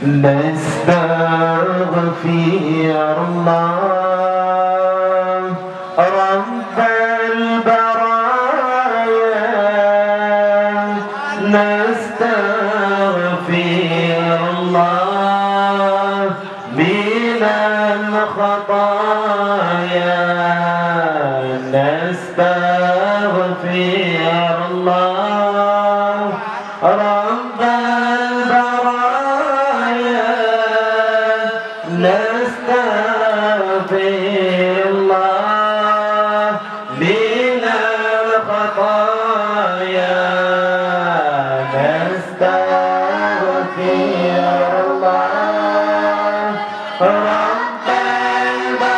نستغفر الله رب البرايا نستغفر الله من الخطايا نستغفر الله رب البرايا نستغفر الله من الخطايا نستغفر الله رب البرايا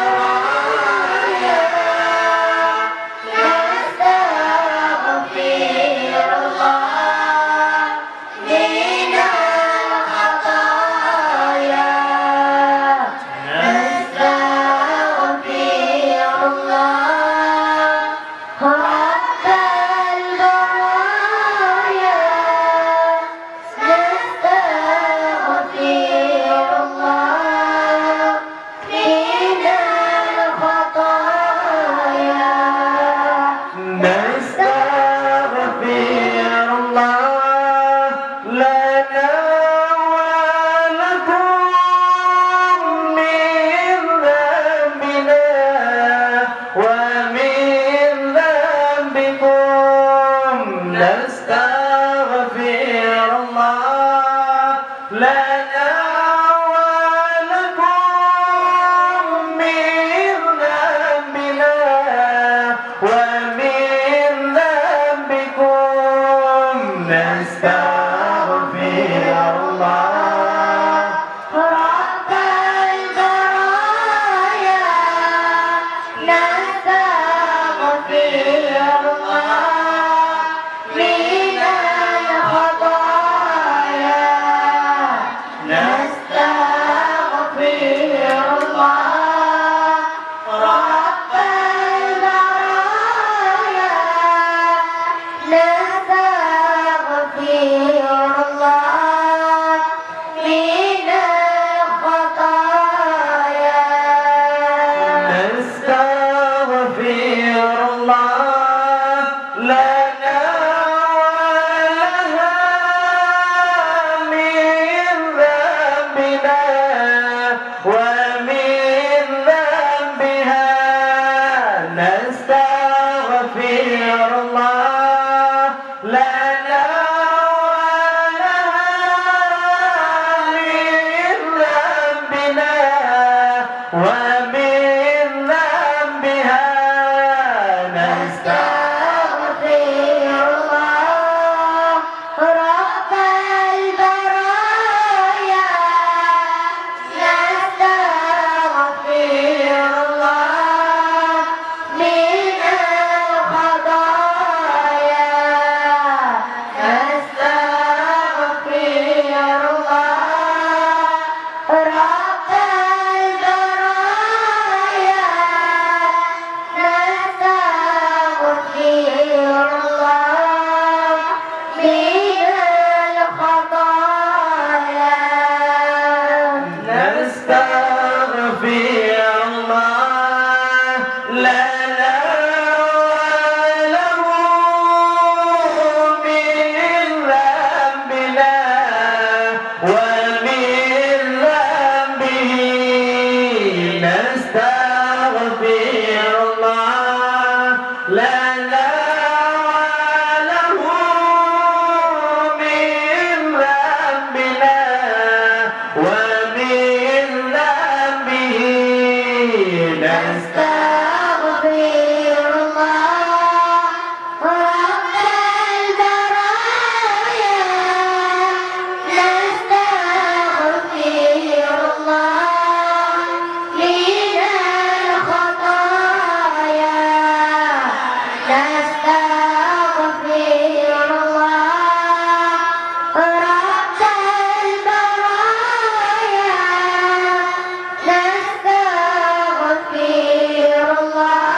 نستغفر الله من الخطايا نستغفر الله رب البرايا نستغفر الله من الخطايا نستغفر الله لنا ولكم من ذنبنا ومن ذنبكم نستغفر الله لنا ولكم من ذنبنا ومن ذنبكم نستغفر الله رب البرايا نستغفر الله من الخطايا نستغفر الله رب البرايا نستغفر الله من الخطايا نستغفر الله لنا ولها من ذنبنا ومن ذنبها نستغفر الله لنا ولها من ذنبنا ومن ذنبها نستغفر الله رب البرايا نستغفر الله من الخطايا نستغفر الله رب البرايا نستغفر الله من الخطايا نستغفر الله لنا وله من ذنبنا ومن ذنبه نستغفر الله لنا وله من ذنبنا ومن ذنبه نستغفر الله رب البرايا نستغفر الله من الخطايا نستغفر الله رب البرايا نستغفر الله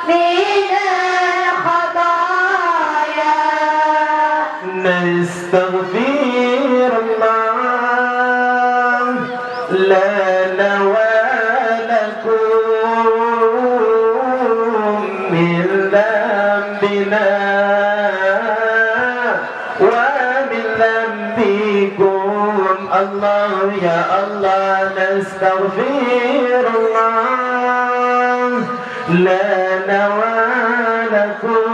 من الخطايا نستغفر الله لنا ولكم من ذنبنا ومن ذنبكم الله يا الله نستغفر الله لنا ولكم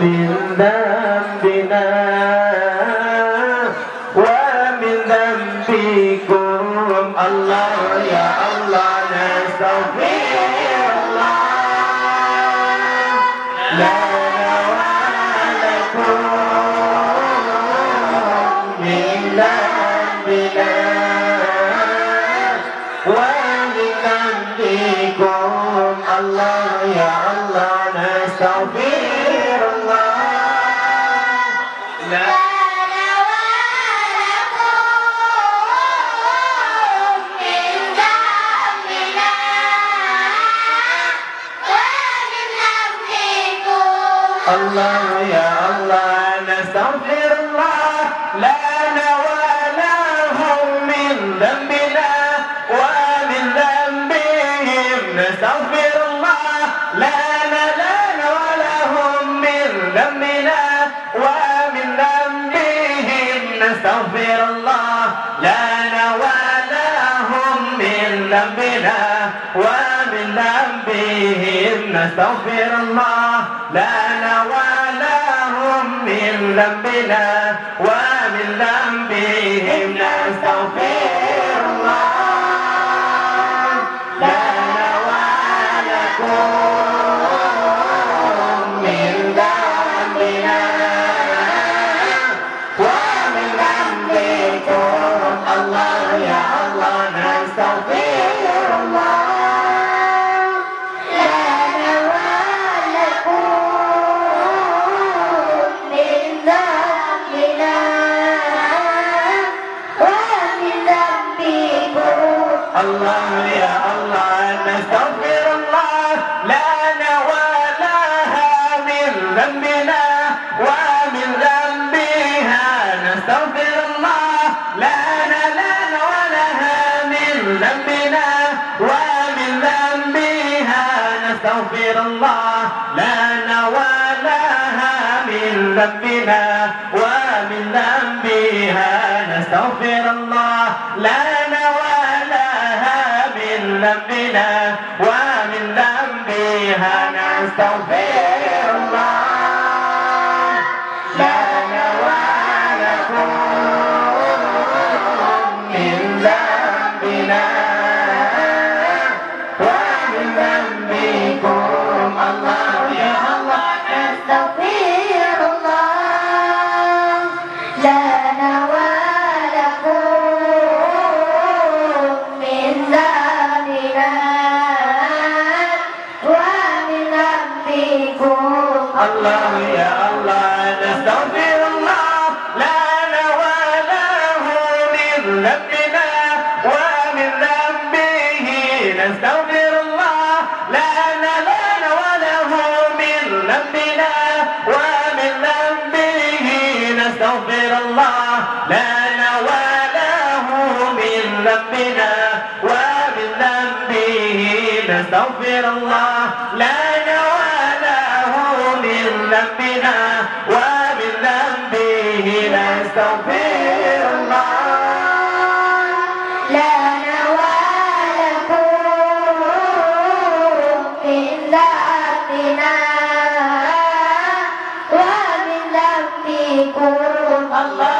من ذنبنا ومن ذنبكم الله يا الله نستغفر الله لنا ولكم من ذنبنا ومن ذنبكم الله يا الله نستغفر الله لا الله يا الله نستغفر الله لنا ولهم من ذنبنا ومن ذنبهم نستغفر الله لنا ولهم من ذنبنا ومن ذنبهم نستغفر الله لنا ولهم من ذنبنا ومن ذنبهم نستغفر الله لنا ولهم من ذنبنا ومن ذنبهم نستغفر الله لنا ولكم من ذنبنا ومن ذنبكم الله يا الله نستغفر الله الله يا الله نستغفر الله لنا ولها من ذنبنا ومن ذنبها نستغفر الله لنا ولها من ذنبنا ومن ذنبها نستغفر الله لنا ولها من ذنبنا ومن ذنبها نستغفر الله لنا من ذنبنا ومن ذنبها نستغفر الله لنا ولكم من ذنبنا ومن ذنبكم الله يا الله نستغفر الله لنا ولكم من ذنبنا ومن ذنبكم الله يا الله نستغفر الله لنا وله من ذنبنا ومن ذنبه نستغفر الله لنا وله من ذنبنا ومن ذنبه نستغفر الله لنا وله من ذنبنا ومن ذنبه نستغفر الله لنا وله من ذنبنا ومن ذنبه نستغفر الله لنا ولكم من ذنبنا ومن ذنبكم الله